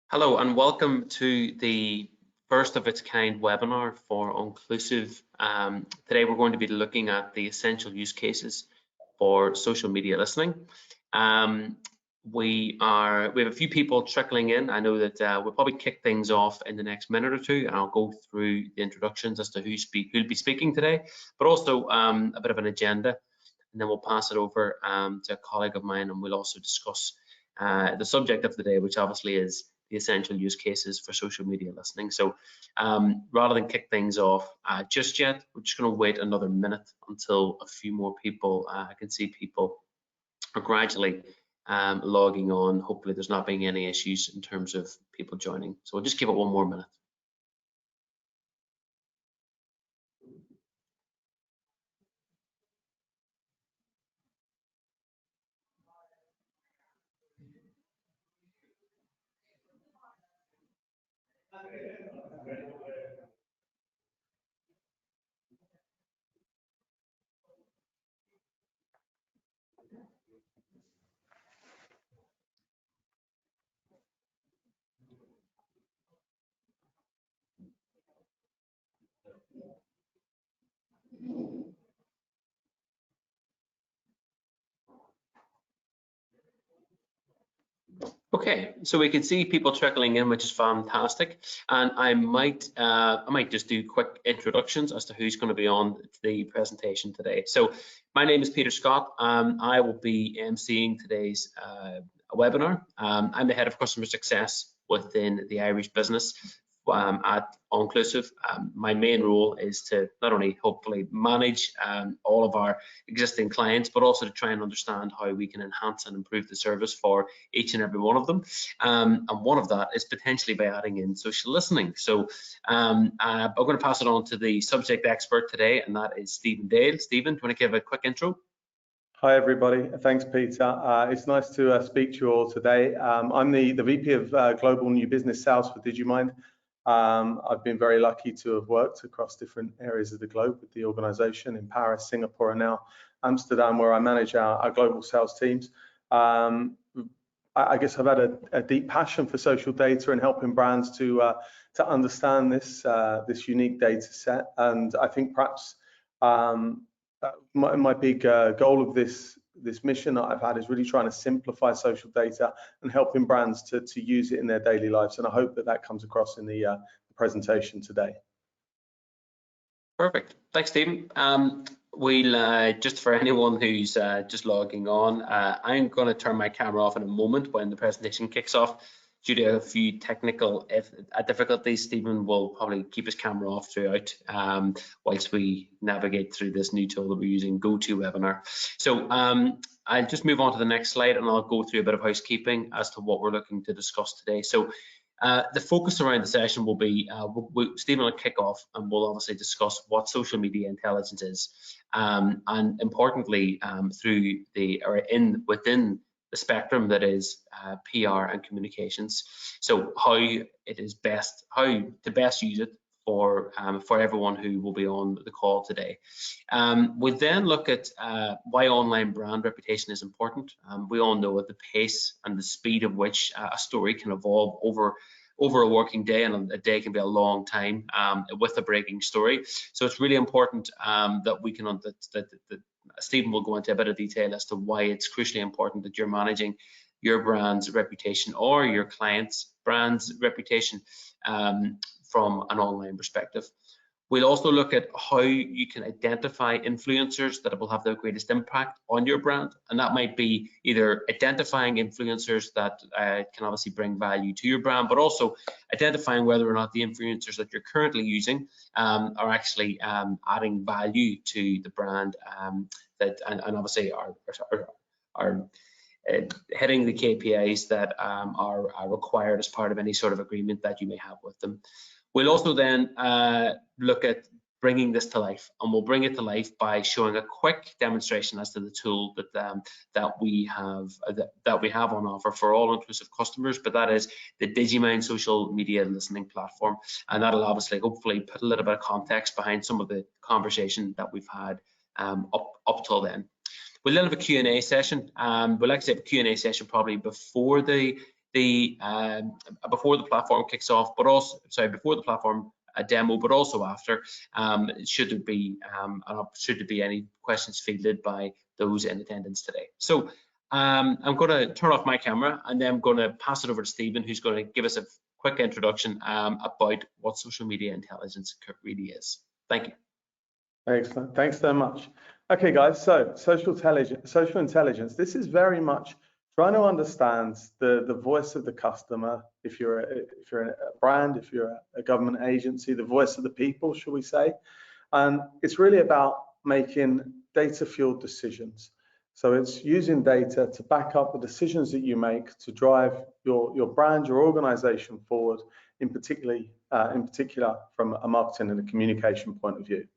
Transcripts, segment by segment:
Hello and welcome to the first of its kind webinar for Inclusive. Today we're going to be looking at the essential use cases for social media listening. We have a few people trickling in. I know that we'll probably kick things off in the next minute or two, and I'll go through the introductions as to who'll be speaking today, but also a bit of an agenda, and then we'll pass it over to a colleague of mine, and we'll also discuss the subject of the day, which obviously is the essential use cases for social media listening. So rather than kick things off just yet, we're just going to wait another minute until a few more people, I can see people are gradually logging on. Hopefully there's not being any issues in terms of people joining. So we'll just give it one more minute. Okay, so we can see people trickling in, which is fantastic. And I might just do quick introductions as to who's going to be on the presentation today. So my name is Peter Scott. I will be emceeing today's webinar. I'm the head of customer success within the Irish business at Inclusive. My main role is to not only hopefully manage all of our existing clients, but also to try and understand how we can enhance and improve the service for each and every one of them. And one of that is potentially by adding in social listening. So I'm going to pass it on to the subject expert today, and that is Stephen Dale. Stephen, do you want to give a quick intro? Hi everybody, thanks Peter. It's nice to speak to you all today. I'm the VP of Global New Business Sales for DigiMind. I've been very lucky to have worked across different areas of the globe with the organization in Paris, Singapore, and now Amsterdam, where I manage our global sales teams. I guess I've had a deep passion for social data and helping brands to understand this unique data set. And I think perhaps my big goal of this mission that I've had is really trying to simplify social data and helping brands to use it in their daily lives. And I hope that comes across in the presentation today. Perfect. Thanks, Stephen. We'll just for anyone who's just logging on, I'm going to turn my camera off in a moment when the presentation kicks off. Due to a few technical difficulties, Stephen will probably keep his camera off throughout whilst we navigate through this new tool that we're using, GoToWebinar. So I'll just move on to the next slide, and I'll go through a bit of housekeeping as to what we're looking to discuss today. So the focus around the session will be, Stephen will kick off and we'll obviously discuss what social media intelligence is, and importantly within the spectrum that is PR and communications. So how to best use it for everyone who will be on the call today. We then look at why online brand reputation is important. We all know at the pace and the speed of which a story can evolve over a working day, and a day can be a long time with a breaking story. So it's really important that we can that Stephen will go into a bit of detail as to why it's crucially important that you're managing your brand's reputation or your client's brand's reputation from an online perspective. We'll also look at how you can identify influencers that will have the greatest impact on your brand, and that might be either identifying influencers that can obviously bring value to your brand, but also identifying whether or not the influencers that you're currently using are actually adding value to the brand, and obviously are hitting the KPIs that are required as part of any sort of agreement that you may have with them. We'll also then look at bringing this to life, and we'll bring it to life by showing a quick demonstration as to the tool that we have on offer for all Inclusive customers, but that is the DigiMind social media listening platform, and that'll obviously hopefully put a little bit of context behind some of the conversation that we've had up till then. We'll then have a Q&A session. We'll actually have a Q&A session probably before the the before the platform kicks off, but also before the platform demo, but also after, should there be any questions fielded by those in attendance today. So I'm going to turn off my camera, and then I'm going to pass it over to Stephen, who's going to give us a quick introduction about what social media intelligence really is. Thank you. Excellent. Thanks so much. Okay, guys. So social intelligence. This is very much trying to understand the voice of the customer. If you're a brand, if you're a government agency, the voice of the people, shall we say? And it's really about making data-fueled decisions. So it's using data to back up the decisions that you make to drive your brand, your organization forward, in particular from a marketing and a communication point of view.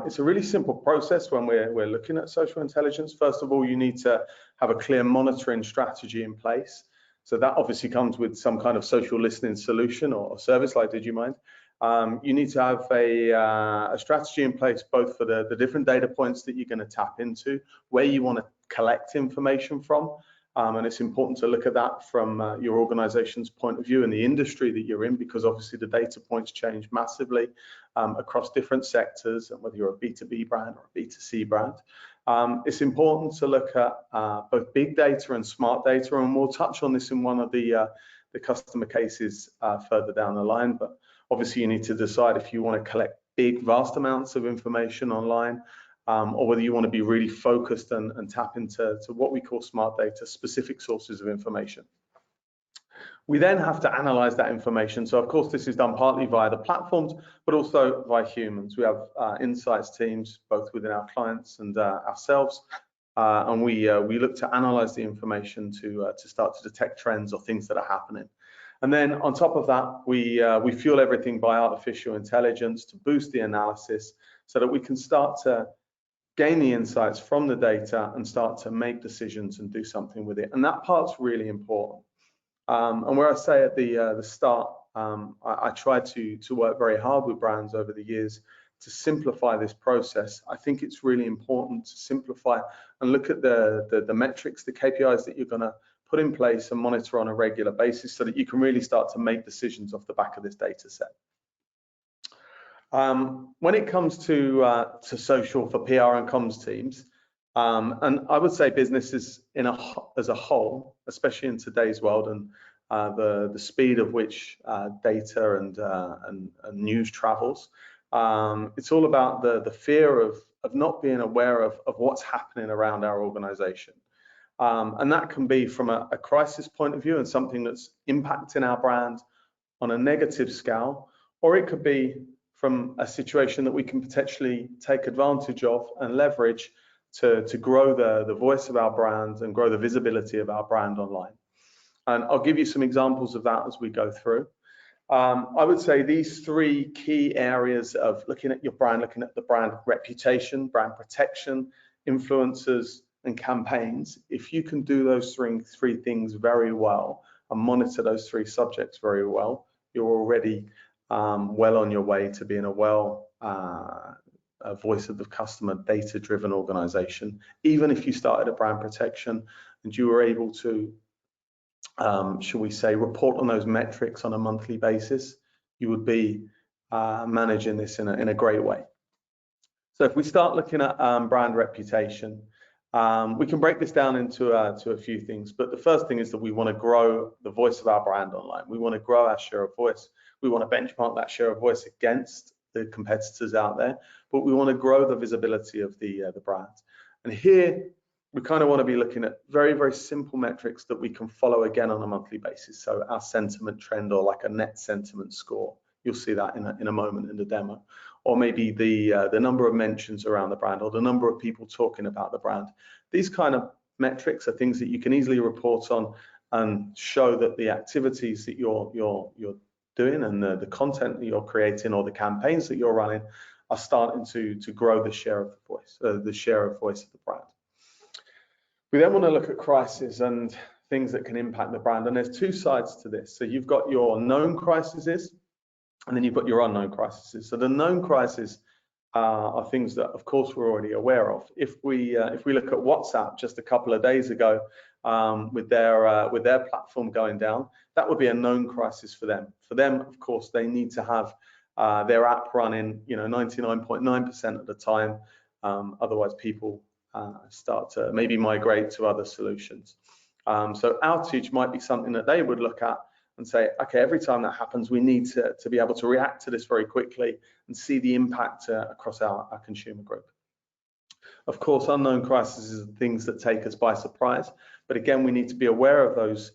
It's a really simple process when we're looking at social intelligence. First of all, you need to have a clear monitoring strategy in place. So that obviously comes with some kind of social listening solution or service like DigiMind. You need to have a strategy in place both for the different data points that you're going to tap into, where you want to collect information from. And it's important to look at that from your organization's point of view and the industry that you're in, because obviously the data points change massively across different sectors, and whether you're a B2B brand or a B2C brand. It's important to look at both big data and smart data, and we'll touch on this in one of the customer cases further down the line. But obviously you need to decide if you want to collect big, vast amounts of information online, or whether you want to be really focused and tap into what we call smart data, specific sources of information. We then have to analyze that information. So of course, this is done partly via the platforms, but also by humans. We have insights teams, both within our clients and ourselves. And we look to analyze the information to start to detect trends or things that are happening. And then on top of that, we fuel everything by artificial intelligence to boost the analysis so that we can start to gain the insights from the data and start to make decisions and do something with it. And that part's really important. And where I say at the start, I try to work very hard with brands over the years to simplify this process. I think it's really important to simplify and look at the metrics, the KPIs that you're going to put in place and monitor on a regular basis so that you can really start to make decisions off the back of this data set. When it comes to social for PR and comms teams, and I would say businesses as a whole, especially in today's world and the speed of which data and news travels, it's all about the fear of not being aware of what's happening around our organization. And that can be from a crisis point of view and something that's impacting our brand on a negative scale, or it could be from a situation that we can potentially take advantage of and leverage to grow the voice of our brand and grow the visibility of our brand online. And I'll give you some examples of that as we go through. I would say these three key areas of looking at your brand, looking at the brand reputation, brand protection, influencers, and campaigns. If you can do those three things very well and monitor those three subjects very well, you're already well on your way to being a voice of the customer, data-driven organization. Even if you started at brand protection and you were able to, shall we say, report on those metrics on a monthly basis, you would be managing this in a great way. So if we start looking at brand reputation, we can break this down into a few things. But the first thing is that we want to grow the voice of our brand online. We want to grow our share of voice. We want to benchmark that share of voice against the competitors out there, but we want to grow the visibility of the brand. And here we kind of want to be looking at very, very simple metrics that we can follow again on a monthly basis. So our sentiment trend, or like a net sentiment score. You'll see that in a moment in the demo. Or maybe the number of mentions around the brand, or the number of people talking about the brand. These kind of metrics are things that you can easily report on and show that the activities that you're doing and the content that you're creating or the campaigns that you're running are starting to grow the share of the share of voice of the brand. We then want to look at crises and things that can impact the brand, and there's two sides to this. So you've got your known crises, and then you've got your unknown crises. So the known crises are things that, of course, we're already aware of. If we look at WhatsApp just a couple of days ago, with their platform going down, that would be a known crisis for them. For them, of course, they need to have their app running, 99.9% of the time. Otherwise, people start to maybe migrate to other solutions. So outage might be something that they would look at and say, okay, every time that happens, we need to be able to react to this very quickly and see the impact across our consumer group. Of course, unknown crises are things that take us by surprise, but again, we need to be aware of those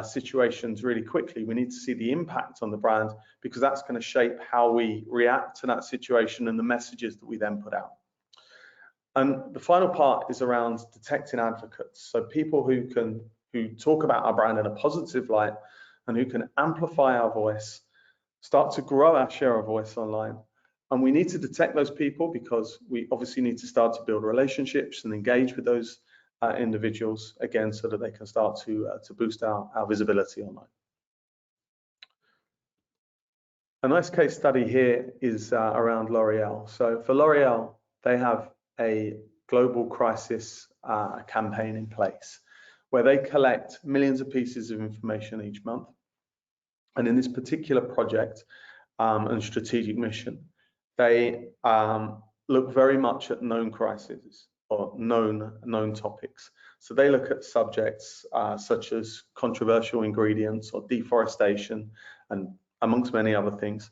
situations really quickly. We need to see the impact on the brand, because that's going to shape how we react to that situation and the messages that we then put out. And the final part is around detecting advocates. So people who talk about our brand in a positive light and who can amplify our voice, start to grow our share of voice online. And we need to detect those people, because we obviously need to start to build relationships and engage with those individuals again, so that they can start to boost our visibility online. A nice case study here is around L'Oreal. So for L'Oreal, they have a global crisis campaign in place where they collect millions of pieces of information each month. And in this particular project and strategic mission, they look very much at known crises or known topics. So they look at subjects such as controversial ingredients or deforestation, and amongst many other things.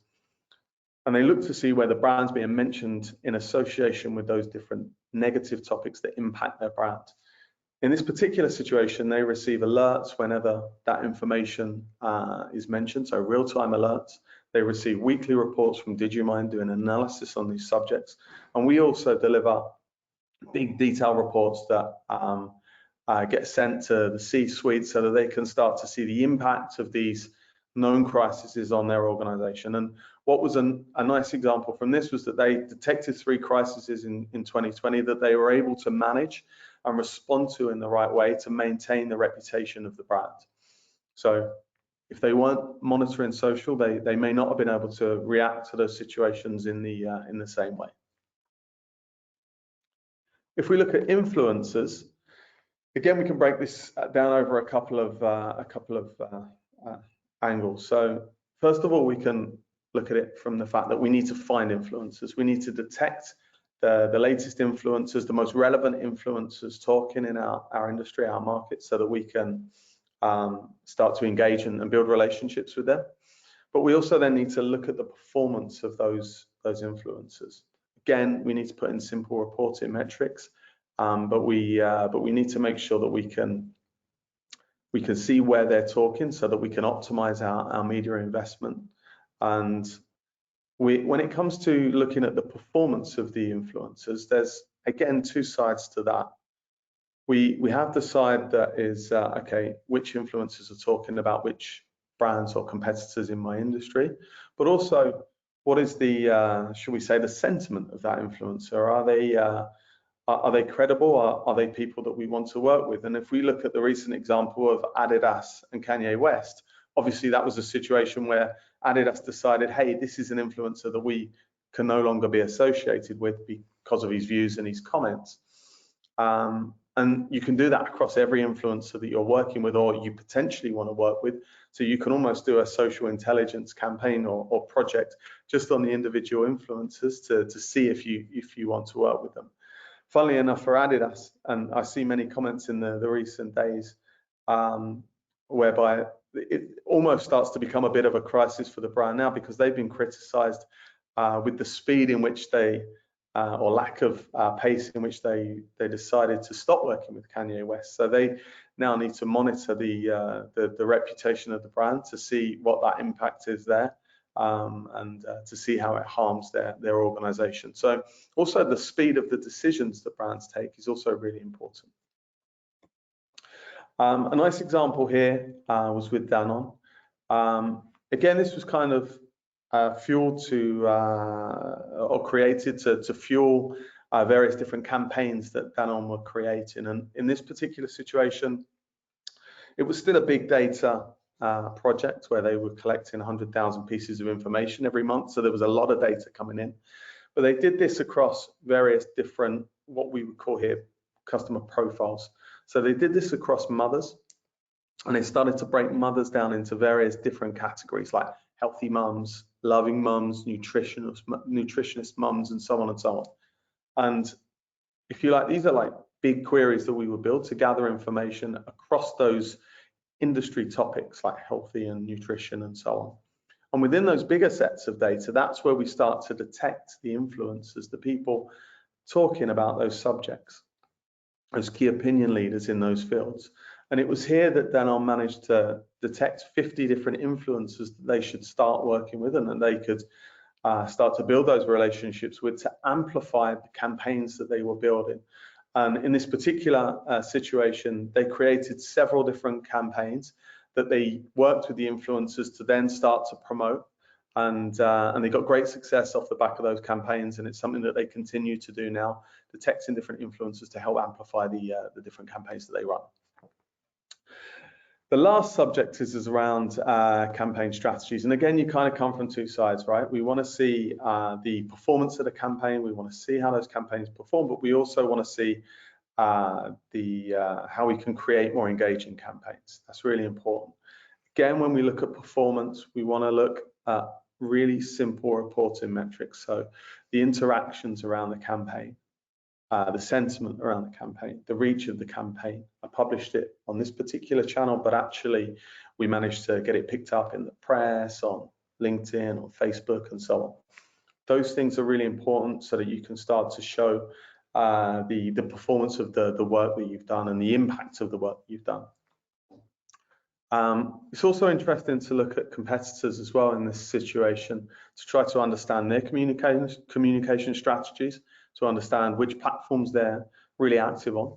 And they look to see where the brand's being mentioned in association with those different negative topics that impact their brand. In this particular situation, they receive alerts whenever that information is mentioned, so real-time alerts. They receive weekly reports from Digimind doing analysis on these subjects. And we also deliver big detailed reports that get sent to the C-suite so that they can start to see the impact of these known crises on their organization. And what was a nice example from this was that they detected 3 crises in 2020 that they were able to manage and respond to in the right way to maintain the reputation of the brand. So if they weren't monitoring social, they may not have been able to react to those situations in the same way. If we look at influencers, again, we can break this down over a couple of angles. So first of all, we can look at it from the fact that we need to find influencers. We need to detect the latest influencers, the most relevant influencers talking in our industry, our market, so that we can start to engage and build relationships with them. But we also then need to look at the performance of those influencers. Again, we need to put in simple reporting metrics, but we need to make sure that we can see where they're talking so that we can optimize our media investment. And when it comes to looking at the performance of the influencers, there's again 2 sides to that. We have the side that is okay, which influencers are talking about which brands or competitors in my industry, but also what is the should we say the sentiment of that influencer? Are they credible? Are they people that we want to work with? And if we look at the recent example of Adidas and Kanye West, obviously that was a situation where Adidas decided, hey, this is an influencer that we can no longer be associated with because of his views and his comments. And you can do that across every influencer that you're working with or you potentially want to work with. So you can almost do a social intelligence campaign or project just on the individual influencers to see if you want to work with them. Funnily enough, for Adidas, and I see many comments in the recent days whereby it almost starts to become a bit of a crisis for the brand now, because they've been criticized with the speed in which they or lack of pace in which they decided to stop working with Kanye West. So they now need to monitor the reputation of the brand to see what that impact is there, and to see how it harms their organization. So also the speed of the decisions that brands take is also really important. A nice example here was with Danone. Again, this was kind of fueled to or created to fuel various different campaigns that Danone were creating. And in this particular situation, it was still a big data project where they were collecting 100,000 pieces of information every month. So there was a lot of data coming in. But they did this across various different, what we would call here, customer profiles. So they did this across mothers, and they started to break mothers down into various different categories like healthy mums, loving mums, nutritionist mums, and so on and so on. And if you like, these are like big queries that we would build to gather information across those industry topics like healthy and nutrition and so on. And within those bigger sets of data, that's where we start to detect the influencers, the people talking about those subjects, those key opinion leaders in those fields. And it was here that Danone managed to detect 50 different influencers that they should start working with, and that they could start to build those relationships with to amplify the campaigns that they were building. And in this particular situation, they created several different campaigns that they worked with the influencers to then start to promote. And they got great success off the back of those campaigns, and it's something that they continue to do now, detecting different influencers to help amplify the different campaigns that they run. The last subject is around campaign strategies. And again, you kind of come from two sides, right? We want to see the performance of the campaign. We want to see how those campaigns perform, but we also want to see how we can create more engaging campaigns. That's really important. Again, when we look at performance, we want to look at really simple reporting metrics. So the interactions around the campaign, the sentiment around the campaign, the reach of the campaign. I published it on this particular channel, but actually we managed to get it picked up in the press, on LinkedIn, on Facebook, and so on. Those things are really important so that you can start to show the performance of the work that you've done and the impact of the work you've done. It's also interesting to look at competitors as well in this situation to try to understand their communication strategies, to understand which platforms they're really active on,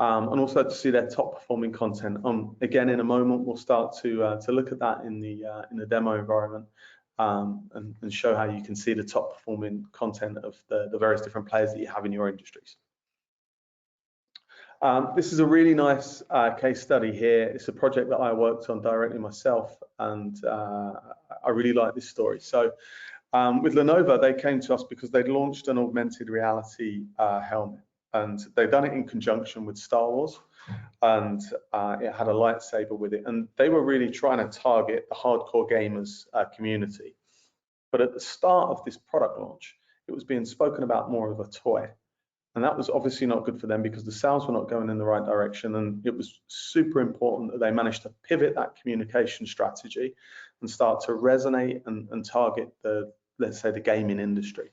and also to see their top performing content. Again, in a moment, we'll start to look at that in the demo environment and show how you can see the top performing content of the various different players that you have in your industries. This is a really nice case study here. It's a project that I worked on directly myself, and I really like this story. So with Lenovo, they came to us because they'd launched an augmented reality helmet, and they'd done it in conjunction with Star Wars, and it had a lightsaber with it, and they were really trying to target the hardcore gamers community. But at the start of this product launch, it was being spoken about more of a toy. And that was obviously not good for them because the sales were not going in the right direction. And it was super important that they managed to pivot that communication strategy and start to resonate and target let's say, the gaming industry.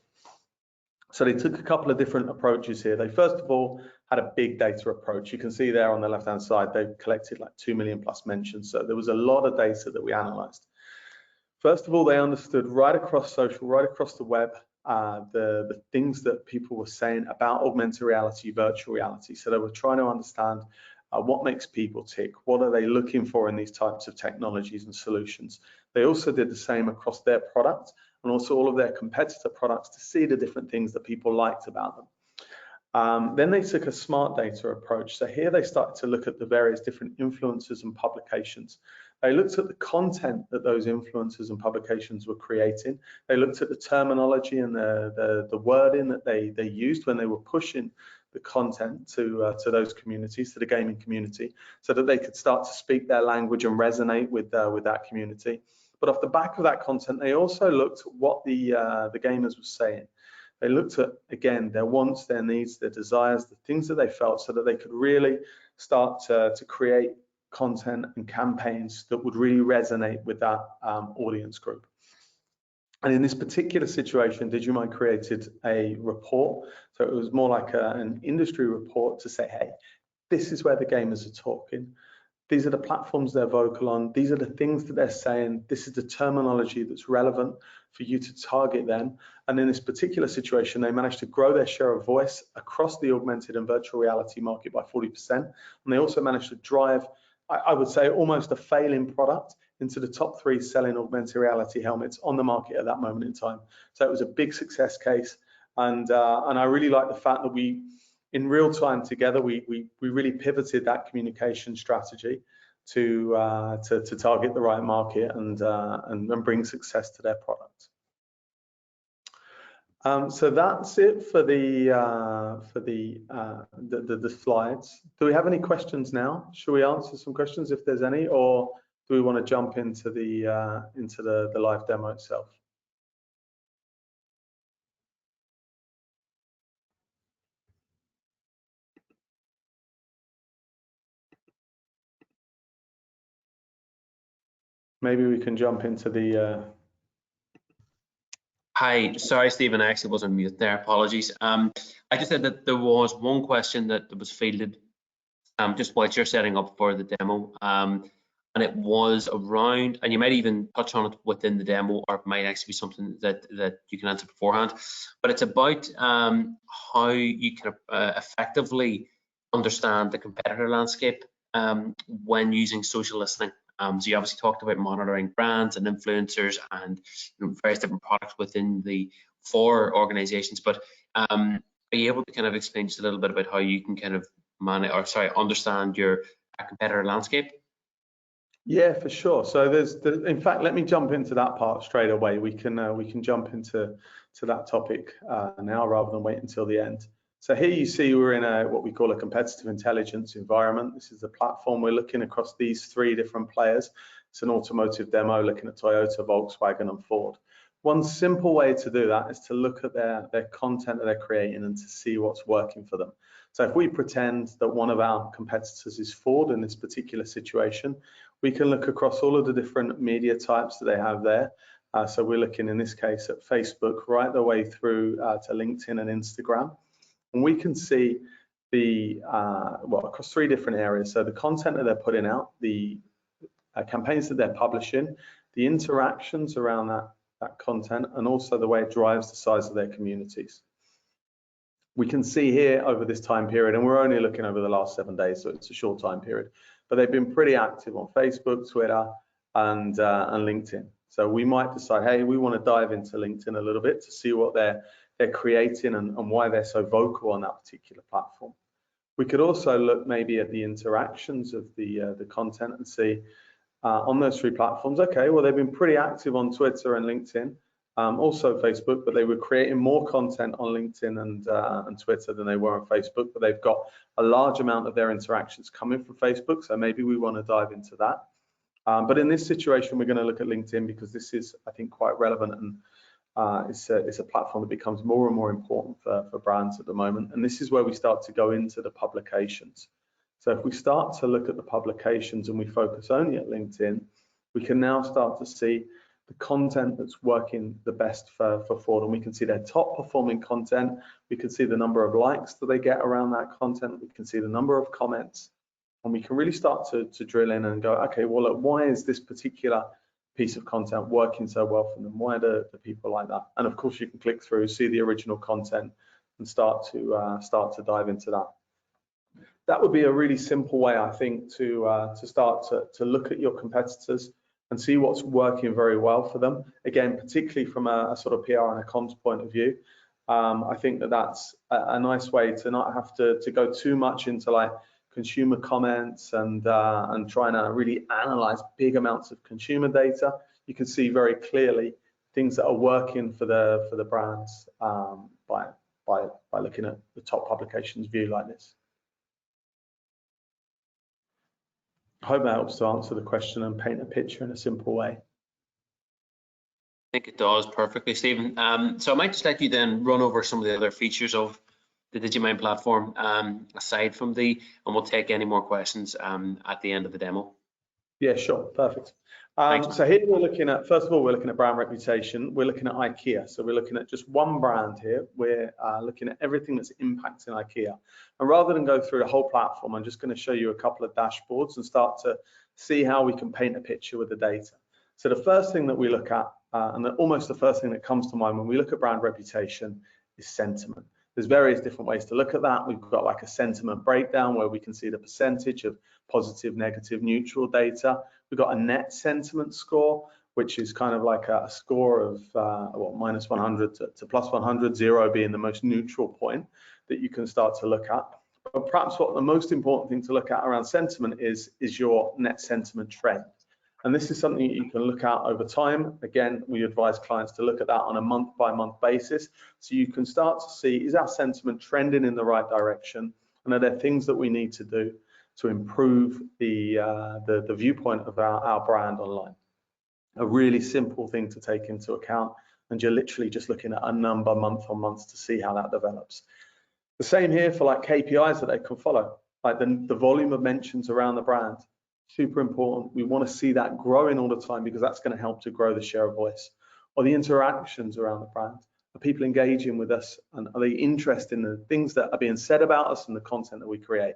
So they took a couple of different approaches here. They first of all had a big data approach. You can see there on the left-hand side, they've collected like 2 million plus mentions. So there was a lot of data that we analyzed. First of all, they understood right across social, right across the web, the things that people were saying about augmented reality, virtual reality. So they were trying to understand what makes people tick, what are they looking for in these types of technologies and solutions. They also did the same across their product and also all of their competitor products to see the different things that people liked about them. Then they took a smart data approach. So here they started to look at the various different influencers and publications. They looked at the content that those influencers and publications were creating. They looked at the terminology and the wording that they used when they were pushing the content to those communities, to the gaming community, so that they could start to speak their language and resonate with that community. But off the back of that content, they also looked at what the gamers were saying. They looked at, again, their wants, their needs, their desires, the things that they felt, so that they could really start to create content and campaigns that would really resonate with that audience group. And in this particular situation, Digimind created a report. So it was more like an industry report to say, hey, this is where the gamers are talking. These are the platforms they're vocal on. These are the things that they're saying. This is the terminology that's relevant for you to target them. And in this particular situation, they managed to grow their share of voice across the augmented and virtual reality market by 40%. And they also managed to drive, I would say, almost a failing product into the top 3 selling augmented reality helmets on the market at that moment in time. So it was a big success case. And I really like the fact that we, in real time together, we really pivoted that communication strategy to target the right market and bring success to their product. So that's it for the slides. Do we have any questions now? Should we answer some questions if there's any, or do we want to jump into the live demo itself? Maybe we can jump into the. Hi, sorry, Stephen, I actually was on mute there. Apologies. I just said that there was one question that was fielded just while you're setting up for the demo, and it was around, and you might even touch on it within the demo, or it might actually be something that you can answer beforehand. But it's about how you can effectively understand the competitor landscape when using social listening. So you obviously talked about monitoring brands and influencers and various different products within the four organizations, but are you able to kind of explain just a little bit about how you can kind of understand your competitor landscape? Yeah, for sure. So in fact, let me jump into that part straight away. We can jump into that topic now rather than wait until the end. So here you see we're in what we call a competitive intelligence environment. This is the platform. We're looking across these three different players. It's an automotive demo looking at Toyota, Volkswagen, and Ford. One simple way to do that is to look at their content that they're creating and to see what's working for them. So if we pretend that one of our competitors is Ford in this particular situation, we can look across all of the different media types that they have there. So we're looking in this case at Facebook right the way through to LinkedIn and Instagram. And we can see across three different areas. So the content that they're putting out, the campaigns that they're publishing, the interactions around that content, and also the way it drives the size of their communities. We can see here over this time period, and we're only looking over the last 7 days, so it's a short time period, but they've been pretty active on Facebook, Twitter, and LinkedIn. So we might decide, hey, we want to dive into LinkedIn a little bit to see what they're creating and why they're so vocal on that particular platform. We could also look maybe at the interactions of the content and see on those three platforms, okay, well, they've been pretty active on Twitter and LinkedIn, also Facebook, but they were creating more content on LinkedIn and Twitter than they were on Facebook, but they've got a large amount of their interactions coming from Facebook, so maybe we want to dive into that. But in this situation, we're going to look at LinkedIn because this is, I think, quite relevant, and it's a platform that becomes more and more important for brands at the moment. And this is where we start to go into the publications. So if we start to look at the publications and we focus only at LinkedIn, we can now start to see the content that's working the best for Ford, and we can see their top performing content. We can see the number of likes that they get around that content. We can see the number of comments, and we can really start to drill in and go, okay, well, look, why is this particular piece of content working so well for them? Why do people like that? And of course, you can click through, see the original content, and start to dive into that. That would be a really simple way, I think, to start to look at your competitors and see what's working very well for them. Again, particularly from a sort of PR and a comms point of view, I think that's a nice way to not have to go too much into like consumer comments and trying to really analyze big amounts of consumer data. You can see very clearly things that are working for the brands by looking at the top publications view like this. I hope that helps to answer the question and paint a picture in a simple way. I think it does perfectly, Stephen. So I might just let you then run over some of the other features of the Digimind platform aside from and we'll take any more questions at the end of the demo. Yeah, sure, perfect. So here we're looking at, first of all, we're looking at brand reputation. We're looking at IKEA. So we're looking at just one brand here. We're looking at everything that's impacting IKEA. And rather than go through the whole platform, I'm just going to show you a couple of dashboards and start to see how we can paint a picture with the data. So the first thing that we look at, and almost the first thing that comes to mind when we look at brand reputation, is sentiment. There's various different ways to look at that. We've got like a sentiment breakdown where we can see the percentage of positive, negative, neutral data. We've got a net sentiment score, which is kind of like a score of minus 100 to plus 100, 0 being the most neutral point that you can start to look at. But perhaps what the most important thing to look at around sentiment is your net sentiment trend. And this is something you can look at over time. Again, we advise clients to look at that on a month-by-month basis. So you can start to see, is our sentiment trending in the right direction? And are there things that we need to do to improve the viewpoint of our brand online? A really simple thing to take into account. And you're literally just looking at a number month on month to see how that develops. The same here for like KPIs that they can follow, like the volume of mentions around the brand. Super important. We want to see that growing all the time because that's going to help to grow the share of voice. Or the interactions around the brand. Are people engaging with us, and are they interested in the things that are being said about us and the content that we create?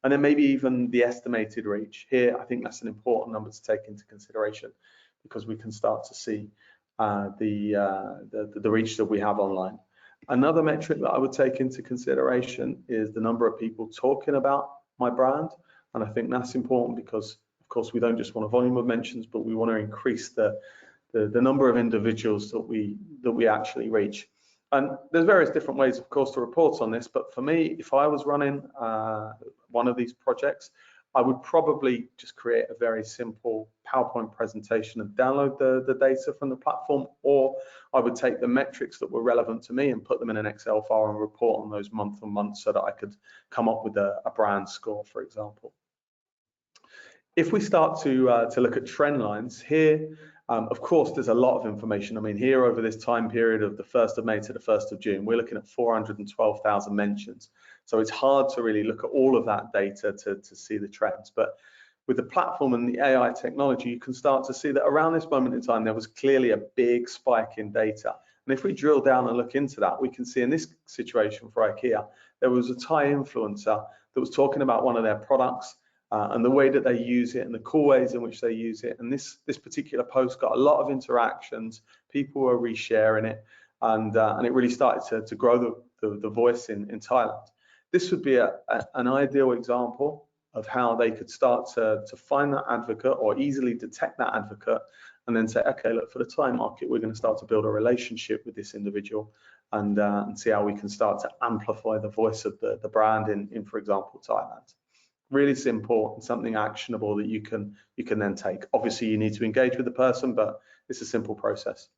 And then maybe even the estimated reach. Here, I think that's an important number to take into consideration because we can start to see the reach that we have online. Another metric that I would take into consideration is the number of people talking about my brand. And I think that's important because, of course, we don't just want a volume of mentions, but we want to increase the number of individuals that we actually reach. And there's various different ways, of course, to report on this. But for me, if I was running one of these projects, I would probably just create a very simple PowerPoint presentation and download the data from the platform, or I would take the metrics that were relevant to me and put them in an Excel file and report on those month on month so that I could come up with a brand score, for example. If we start to look at trend lines here, of course, there's a lot of information. I mean, here over this time period of the 1st of May to the 1st of June, we're looking at 412,000 mentions. So it's hard to really look at all of that data to see the trends. But with the platform and the AI technology, you can start to see that around this moment in time, there was clearly a big spike in data. And if we drill down and look into that, we can see in this situation for IKEA, there was a Thai influencer that was talking about one of their products and the way that they use it and the cool ways in which they use it. And this particular post got a lot of interactions. People were resharing it, and it really started to grow the voice in Thailand. This would be an ideal example of how they could start to find that advocate or easily detect that advocate and then say, okay, look, for the Thai market, we're going to start to build a relationship with this individual and see how we can start to amplify the voice of the brand in, for example, Thailand. Really simple and something actionable that you can then take. Obviously, you need to engage with the person, but it's a simple process.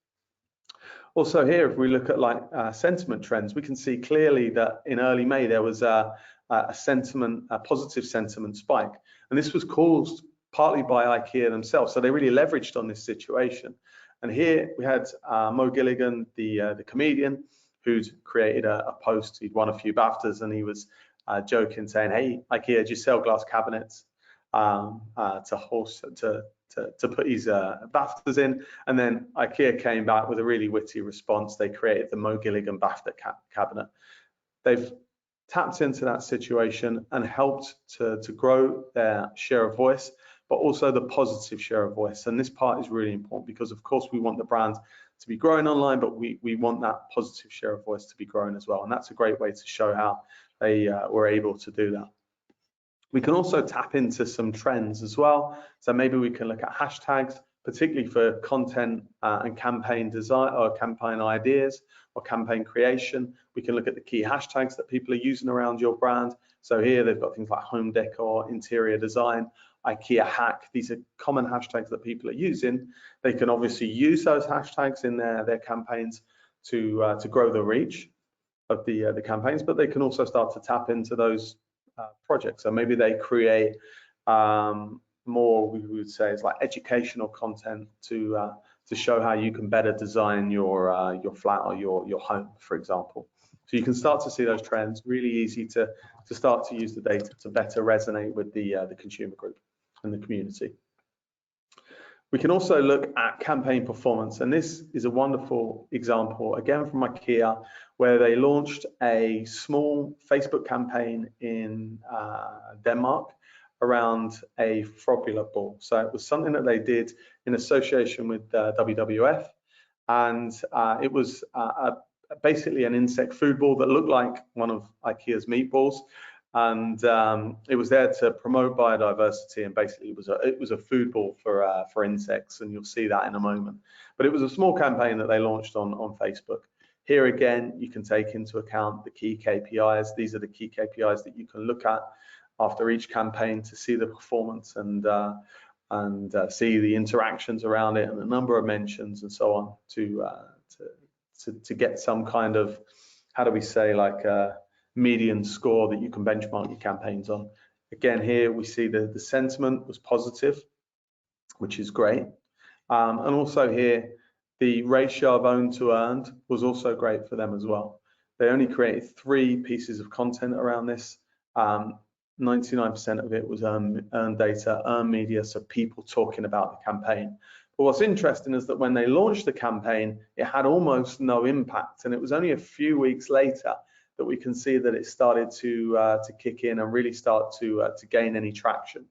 Also here, if we look at like sentiment trends, we can see clearly that in early May there was a positive sentiment spike, and this was caused partly by IKEA themselves. So they really leveraged on this situation. And here we had Mo Gilligan, the comedian, who'd created a post. He'd won a few BAFTAs, and he was joking, saying, "Hey, IKEA, do you sell glass cabinets to put his BAFTAs in?" And then IKEA came back with a really witty response. They created the Mo Gilligan BAFTA cabinet. They've tapped into that situation and helped to grow their share of voice, but also the positive share of voice. And this part is really important because, of course, we want the brand to be growing online, but we want that positive share of voice to be growing as well. And that's a great way to show how they were able to do that. We can also tap into some trends as well. So maybe we can look at hashtags, particularly for content and campaign design or campaign ideas or campaign creation. We can look at the key hashtags that people are using around your brand. So here they've got things like home decor, interior design, IKEA hack. These are common hashtags that people are using. They can obviously use those hashtags in their campaigns to grow the reach of the campaigns, but they can also start to tap into those projects. So maybe they create more, we would say, it's like educational content to show how you can better design your flat or your home, for example. So you can start to see those trends. Really easy to start to use the data to better resonate with the consumer group and the community. We can also look at campaign performance, and this is a wonderful example, again from IKEA, where they launched a small Facebook campaign in Denmark around a frobula ball. So it was something that they did in association with WWF, and it was basically an insect food ball that looked like one of IKEA's meatballs. And it was there to promote biodiversity, and basically it was a food ball for insects, and you'll see that in a moment. But it was a small campaign that they launched on Facebook. Here again, you can take into account the key KPIs. These are the key KPIs that you can look at after each campaign to see the performance and see the interactions around it and the number of mentions and so on to get some kind of, how do we say, like a median score that you can benchmark your campaigns on. Again, here we see the sentiment was positive, which is great. And also here, the ratio of owned to earned was also great for them as well. They only created 3 pieces of content around this. 99% of it was earned data, earned media, so people talking about the campaign. But what's interesting is that when they launched the campaign, it had almost no impact, and it was only a few weeks later that we can see that it started to kick in and really start to gain any traction.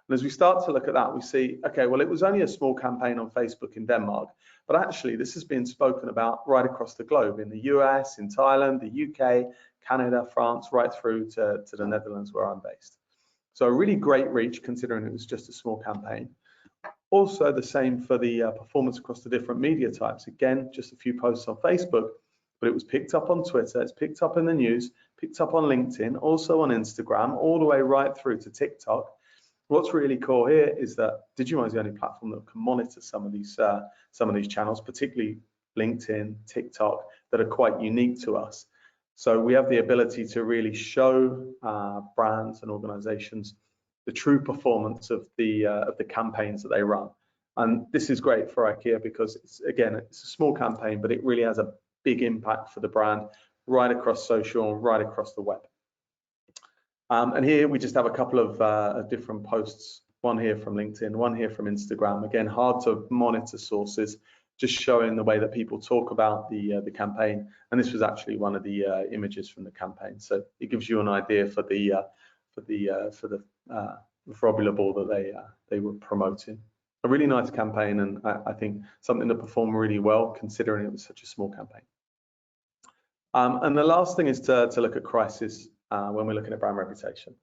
And as we start to look at that, we see, okay, well, it was only a small campaign on Facebook in Denmark, but actually this has been spoken about right across the globe, in the US, in Thailand, the UK, Canada, France, right through to the Netherlands where I'm based. So a really great reach considering it was just a small campaign. Also the same for the performance across the different media types. Again, just a few posts on Facebook, but it was picked up on Twitter, it's picked up in the news, picked up on LinkedIn, also on Instagram, all the way right through to TikTok. What's really cool here is that Digimo is the only platform that can monitor some of these channels, particularly LinkedIn, TikTok, that are quite unique to us. So we have the ability to really show brands and organizations the true performance of the campaigns that they run. And this is great for IKEA because it's a small campaign, but it really has a big impact for the brand right across social and right across the web. And here we just have a couple of different posts, one here from LinkedIn, one here from Instagram. Again, hard to monitor sources, just showing the way that people talk about the campaign. And this was actually one of the images from the campaign. So it gives you an idea for the Vrobulable that they were promoting. A really nice campaign, and I think something that performed really well considering it was such a small campaign. And the last thing is to look at Crises when we're looking at brand reputation.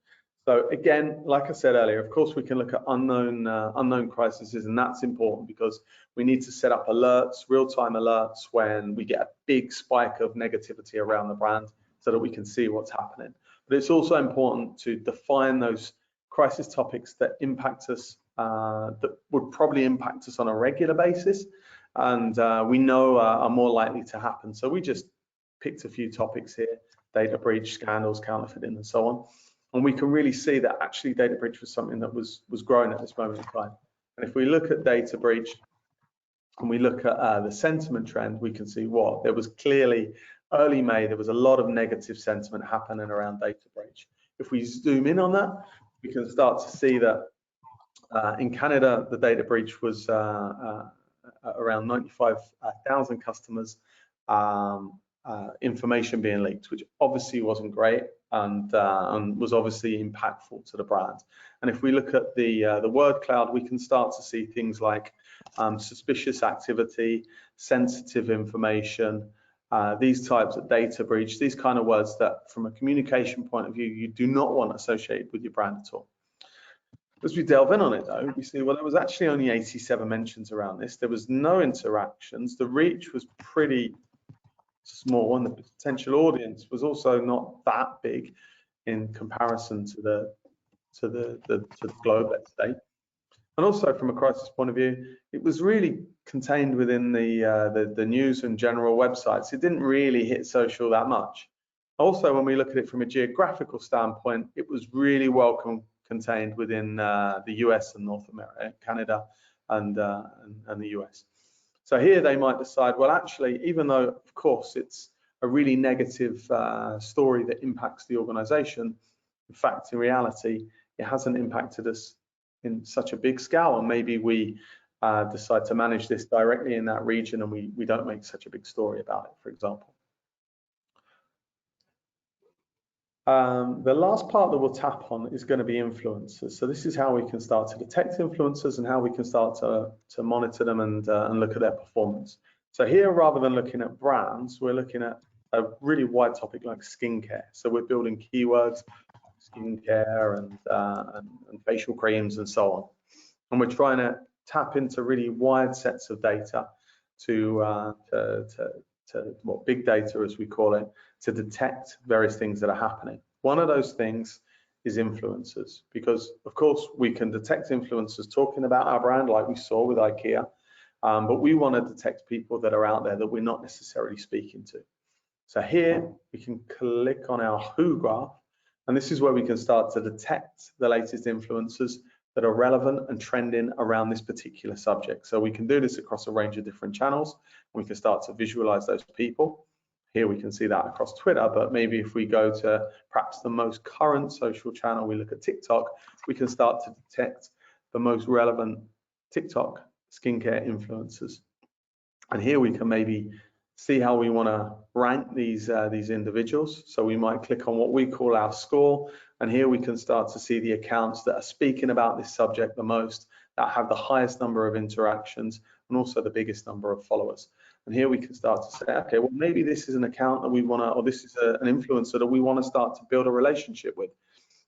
So again, like I said earlier, of course we can look at unknown crises, and that's important because we need to set up alerts, real-time alerts when we get a big spike of negativity around the brand so that we can see what's happening. But it's also important to define those crisis topics that impact us, that would probably impact us on a regular basis, and we know are more likely to happen. So we just picked a few topics here: data breach, scandals, counterfeiting, and so on. And we can really see that actually data breach was something that was growing at this moment in time. And if we look at data breach and we look at the sentiment trend, we can see what there was clearly early May, there was a lot of negative sentiment happening around data breach. If we zoom in on that, we can start to see that in Canada, the data breach was around 95,000 customers, information being leaked, which obviously wasn't great and was obviously impactful to the brand. And if we look at the word cloud, we can start to see things like suspicious activity, sensitive information, these types of data breach, these kind of words that from a communication point of view, you do not want associated with your brand at all. As we delve in on it though, we see, well, there was actually only 87 mentions around this. There was no interactions. The reach was pretty small, and the potential audience was also not that big in comparison to the globe, let's say. And also from a crisis point of view, it was really contained within the news and general websites. It didn't really hit social that much. Also, when we look at it from a geographical standpoint, it was really well contained within the US and North America, Canada, and the US. So here they might decide, well, actually, even though, of course, it's a really negative story that impacts the organization, in fact, in reality, it hasn't impacted us in such a big scale, and maybe we decide to manage this directly in that region and we don't make such a big story about it, for example. The last part that we'll tap on is going to be influencers. So this is how we can start to detect influencers and how we can start to monitor them and look at their performance. So here, rather than looking at brands, we're looking at a really wide topic like skincare. So we're building keywords, skincare and facial creams and so on. And we're trying to tap into really wide sets of data to big data, as we call it, to detect various things that are happening. One of those things is influencers, because of course we can detect influencers talking about our brand like we saw with IKEA, but we want to detect people that are out there that we're not necessarily speaking to. So here we can click on our Who graph, and this is where we can start to detect the latest influencers that are relevant and trending around this particular subject. So we can do this across a range of different channels, and we can start to visualize those people. Here we can see that across Twitter, but maybe if we go to perhaps the most current social channel, we look at TikTok, we can start to detect the most relevant TikTok skincare influencers. And here we can maybe see how we want to rank these individuals. So we might click on what we call our score, and here we can start to see the accounts that are speaking about this subject the most, that have the highest number of interactions, and also the biggest number of followers. And here we can start to say, okay, well, maybe this is an account that we want to, or this is an influencer that we want to start to build a relationship with.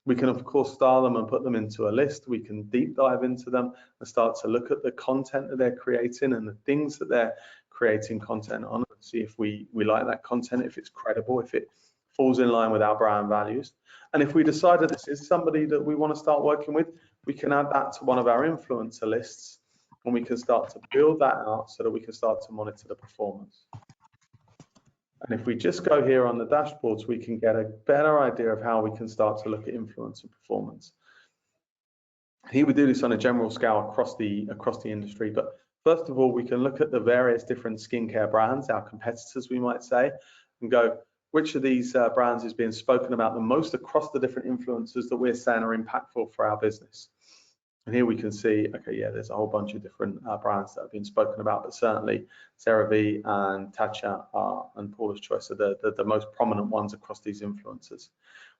We can, of course, style them and put them into a list. We can deep dive into them and start to look at the content that they're creating and the things that they're creating content on, and see if we like that content, if it's credible, if it falls in line with our brand values. And if we decide that this is somebody that we want to start working with, we can add that to one of our influencer lists, and we can start to build that out so that we can start to monitor the performance. And if we just go here on the dashboards, we can get a better idea of how we can start to look at influencer performance. Here we do this on a general scale across the industry, but first of all, we can look at the various different skincare brands, our competitors, we might say, and go, which of these brands is being spoken about the most across the different influencers that we're saying are impactful for our business. And here we can see, okay, yeah, there's a whole bunch of different brands that have been spoken about, but certainly CeraVe and Tatcha and Paula's Choice are the most prominent ones across these influencers.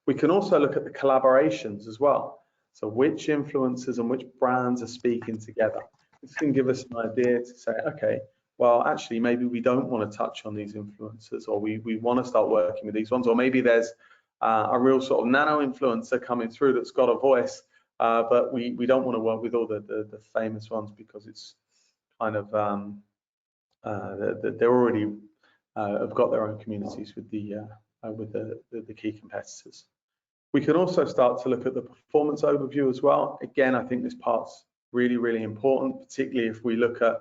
We can also look at the collaborations as well. So which influencers and which brands are speaking together. This can give us an idea to say, okay, well, actually, maybe we don't want to touch on these influencers, or we want to start working with these ones, or maybe there's a real sort of nano influencer coming through that's got a voice, but we don't want to work with all the famous ones because it's kind of they're already have got their own communities with the key competitors. We can also start to look at the performance overview as well. Again, I think this part's really, really important, particularly if we look at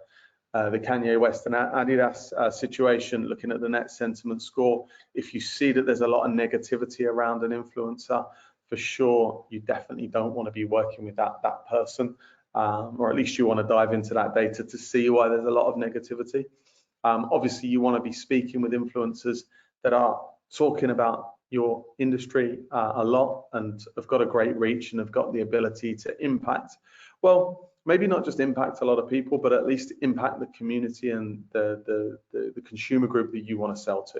the Kanye West and Adidas situation, looking at the net sentiment score. If you see that there's a lot of negativity around an influencer, for sure, you definitely don't want to be working with that person, or at least you want to dive into that data to see why there's a lot of negativity. Obviously, you want to be speaking with influencers that are talking about your industry a lot and have got a great reach and have got the ability to impact, well, maybe not just impact a lot of people, but at least impact the community and the consumer group that you want to sell to.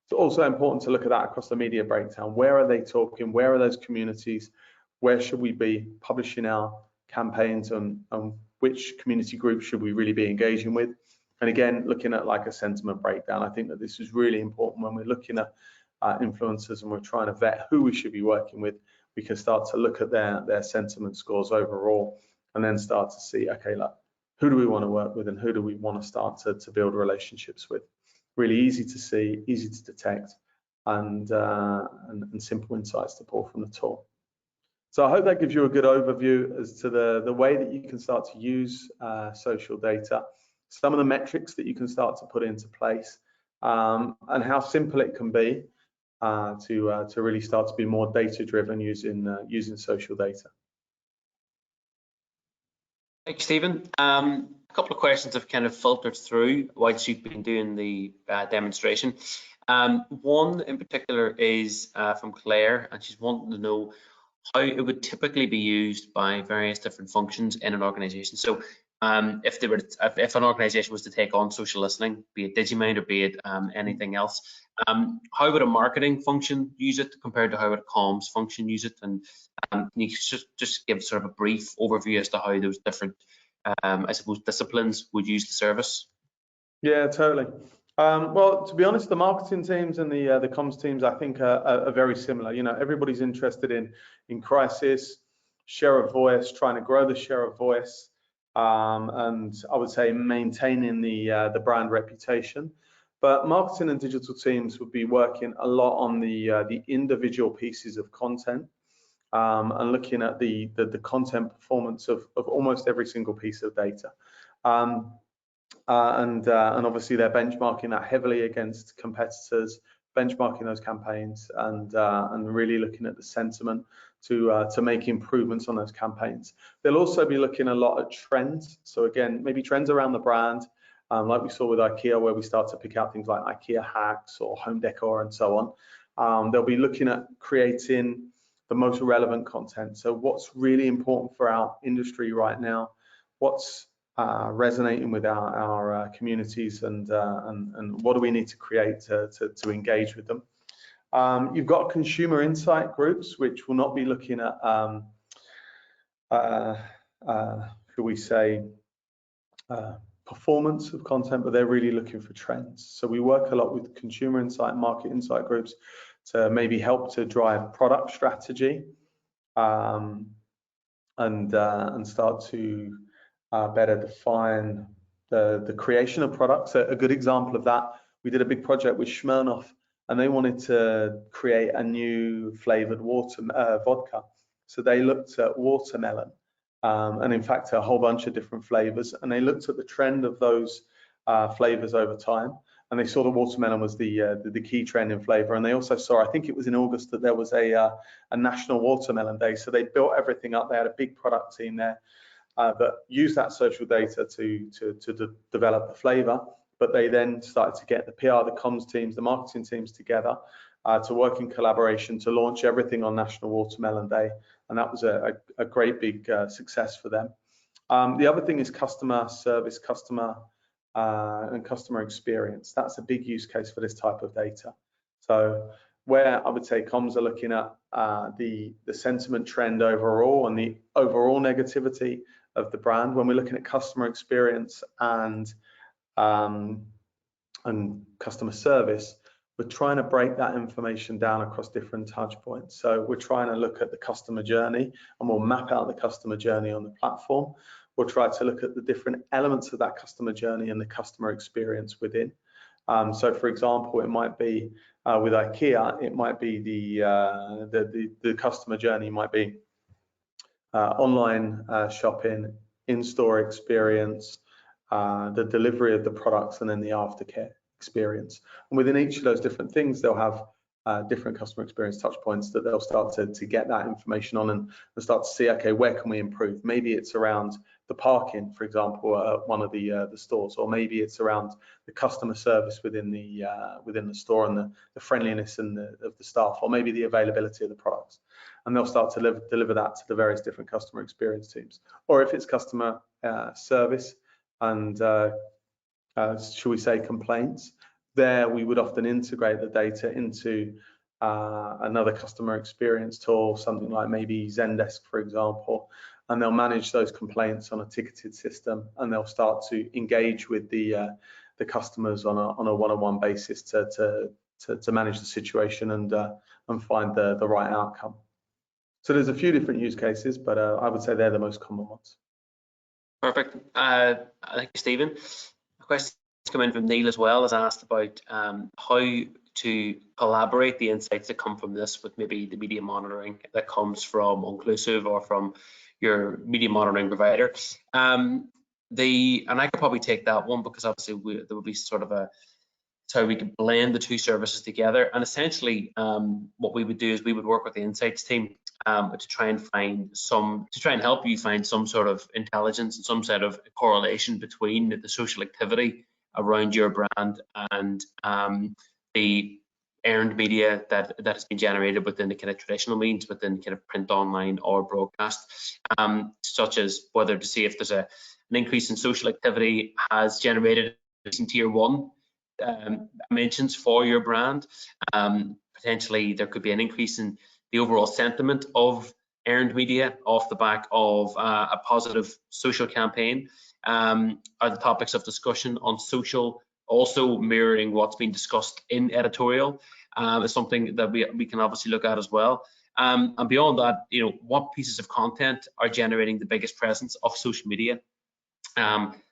It's also important to look at that across the media breakdown. Where are they talking? Where are those communities? Where should we be publishing our campaigns, and which community groups should we really be engaging with? And again, looking at like a sentiment breakdown, I think that this is really important when we're looking at influencers and we're trying to vet who we should be working with. We can start to look at their sentiment scores overall, and then start to see, okay, look, who do we want to work with and who do we want to start to build relationships with? Really easy to see, easy to detect, and simple insights to pull from the tool. So I hope that gives you a good overview as to the way that you can start to use social data, some of the metrics that you can start to put into place, and how simple it can be to really start to be more data driven using social data. Thanks, Stephen. A couple of questions have kind of filtered through whilst you've been doing the demonstration. One in particular is from Claire, and she's wanting to know how it would typically be used by various different functions in an organization. So if an organization was to take on social listening, be it Digimind or be it anything else, how would a marketing function use it compared to how would a comms function use it? And can you just give sort of a brief overview as to how those different, I suppose, disciplines would use the service? Yeah, totally. Well, to be honest, the marketing teams and the comms teams, I think, are very similar. You know, everybody's interested in crisis, share of voice, trying to grow the share of voice, and I would say maintaining the brand reputation. But marketing and digital teams would be working a lot on the individual pieces of content. and looking at the content performance of almost every single piece of data. And obviously they're benchmarking that heavily against competitors, benchmarking those campaigns, and really looking at the sentiment to make improvements on those campaigns. They'll also be looking a lot at trends. So again, maybe trends around the brand, like we saw with IKEA, where we start to pick out things like IKEA hacks or home decor and so on. They'll be looking at creating the most relevant content. So what's really important for our industry right now, what's resonating with our communities, and what do we need to create to engage with them. You've got consumer insight groups, which will not be looking at, should we say, performance of content, but they're really looking for trends. So we work a lot with consumer insight, market insight groups to maybe help to drive product strategy, and start to better define the creation of products. A good example of that, we did a big project with Smirnoff, and they wanted to create a new flavored vodka. So they looked at watermelon, and in fact a whole bunch of different flavors, and they looked at the trend of those flavors over time, and they saw that watermelon was the key trend in flavor. And they also saw, I think it was in August, that there was a National Watermelon Day. So they built everything up. They had a big product team there that used that social data to develop the flavor, but they then started to get the PR, the comms teams, the marketing teams together to work in collaboration to launch everything on National Watermelon Day, and that was a great big success for them. The other thing is customer service, and customer experience. That's a big use case for this type of data. So where I would say comms are looking at the sentiment trend overall and the overall negativity of the brand, when we're looking at customer experience and customer service, we're trying to break that information down across different touch points. So we're trying to look at the customer journey, and we'll map out the customer journey on the platform. We'll try to look at the different elements of that customer journey and the customer experience within. So for example, it might be with IKEA, it might be the customer journey might be online shopping, in-store experience, the delivery of the products, and then the aftercare experience. And within each of those different things, they'll have different customer experience touch points that they'll start to get that information on, and start to see, okay, where can we improve? Maybe it's around the parking, for example, at one of the stores, or maybe it's around the customer service within the store, and the friendliness of the staff, or maybe the availability of the products. And they'll start to deliver that to the various different customer experience teams. Or if it's customer service and shall we say complaints, there we would often integrate the data into another customer experience tool, something like maybe Zendesk, for example, and they'll manage those complaints on a ticketed system, and they'll start to engage with the customers on a one-on-one basis to manage the situation and find the right outcome. So there's a few different use cases, but I would say they're the most common ones. Perfect. Thank you, Stephen. A question come in from Neil as well, has asked about how to collaborate the insights that come from this with maybe the media monitoring that comes from Inclusive or from your media monitoring provider. And I could probably take that one, because obviously there would be sort of how we could blend the two services together. And essentially what we would do is we would work with the insights team to try and help you find some sort of intelligence and some sort of correlation between the social activity around your brand and the earned media that has been generated within the kind of traditional means, within kind of print, online, or broadcast, such as whether to see if there's an increase in social activity has generated in tier 1 mentions for your brand. Potentially there could be an increase in the overall sentiment of earned media off the back of a positive social campaign. Are the topics of discussion on social also mirroring what's been discussed in editorial? Is something that we can obviously look at as well. And beyond that, what pieces of content are generating the biggest presence of social media,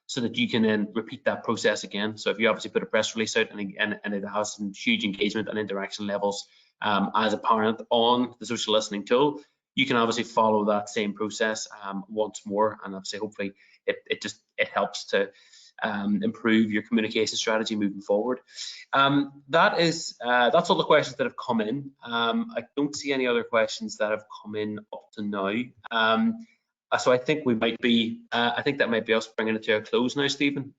so that you can then repeat that process again. So if you obviously put a press release out and it has some huge engagement and interaction levels as apparent on the social listening tool, you can obviously follow that same process once more, and obviously hopefully it helps to improve your communication strategy moving forward. That's all the questions that have come in. I don't see any other questions that have come in up to now. So I think we might be, I think that might be us bringing it to a close now, Stephen.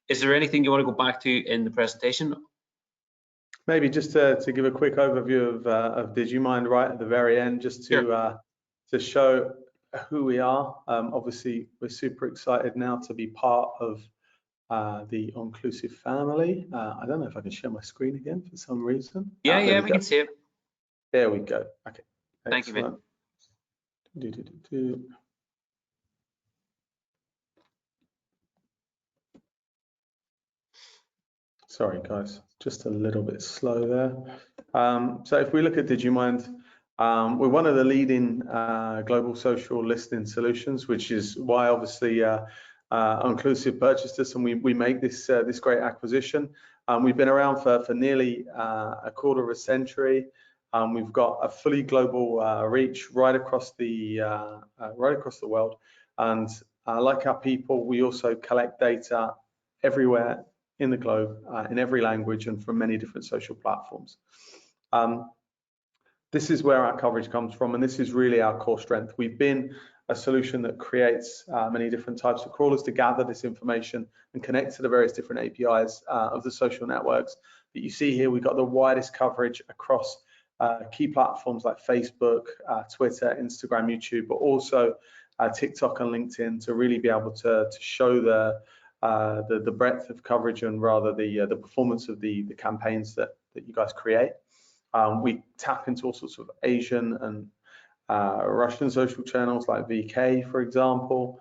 Is there anything you want to go back to in the presentation? Maybe just to give a quick overview of DigiMind right at the very end, just to show who we are. Obviously, we're super excited now to be part of the Onclusive family. I don't know if I can share my screen again for some reason. Yeah, we can see it. There we go. Okay. Thank you, mate. Sorry, guys, just a little bit slow there. So if we look at DigiMind, we're one of the leading global social listening solutions, which is why obviously Onclusive purchased us, and we make this great acquisition. We've been around for nearly a quarter of a century. We've got a fully global reach right across the world, and like our people, we also collect data everywhere in the globe, in every language, and from many different social platforms. This is where our coverage comes from, and this is really our core strength. We've been a solution that creates many different types of crawlers to gather this information and connect to the various different APIs of the social networks that you see here. We've got the widest coverage across key platforms like Facebook, Twitter, Instagram, YouTube, but also TikTok and LinkedIn, to really be able to show the breadth of coverage and rather the performance of the campaigns that you guys create. We tap into all sorts of Asian and Russian social channels like VK, for example.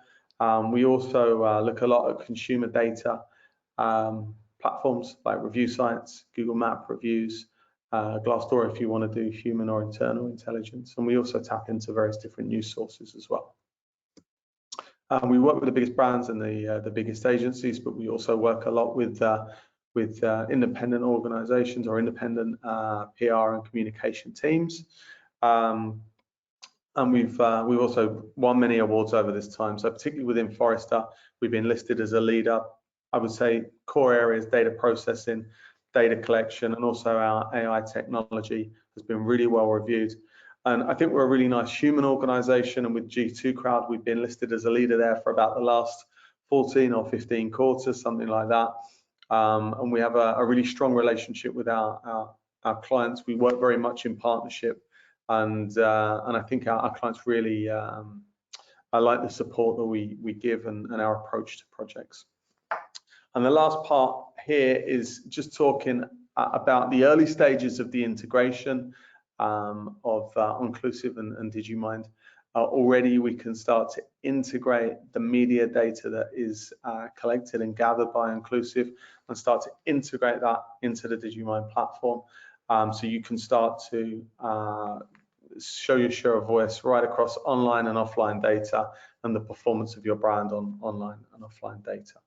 We also look a lot at consumer data platforms like review sites, Google Map reviews, Glassdoor if you want to do human or internal intelligence. And we also tap into various different news sources as well. We work with the biggest brands and the biggest agencies, but we also work a lot with independent organizations or independent PR and communication teams. And we've also won many awards over this time. So particularly within Forrester, we've been listed as a leader. I would say core areas, data processing, data collection, and also our AI technology has been really well reviewed. And I think we're a really nice human organization, and with G2 Crowd, we've been listed as a leader there for about the last 14 or 15 quarters, something like that. And we have a really strong relationship with our clients. We work very much in partnership, and I think our clients really I like the support that we give and our approach to projects. And the last part here is just talking about the early stages of the integration of Onclusive and DigiMind. Already we can start to integrate the media data that is collected and gathered by Onclusive and start to integrate that into the DigiMind platform. So you can start to show your share of voice right across online and offline data and the performance of your brand on online and offline data.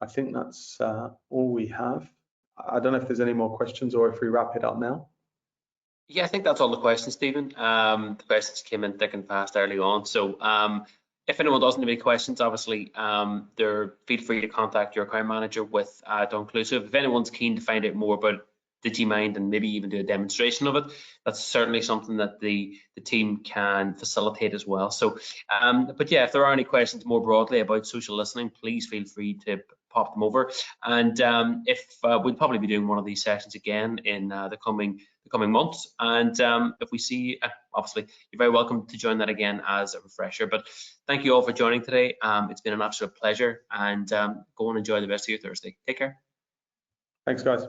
I think that's all we have. I don't know if there's any more questions or if we wrap it up now. Yeah, I think that's all the questions, Stephen. The questions came in thick and fast early on. So if anyone doesn't have any questions, obviously, feel free to contact your account manager with Onclusive. If anyone's keen to find out more about DigiMind and maybe even do a demonstration of it, that's certainly something that the team can facilitate as well. So, but yeah, if there are any questions more broadly about social listening, please feel free to pop them over. And if we'll probably be doing one of these sessions again in the coming months. And if we see, obviously, you're very welcome to join that again as a refresher. But thank you all for joining today. It's been an absolute pleasure, and go and enjoy the rest of your Thursday. Take care. Thanks, guys.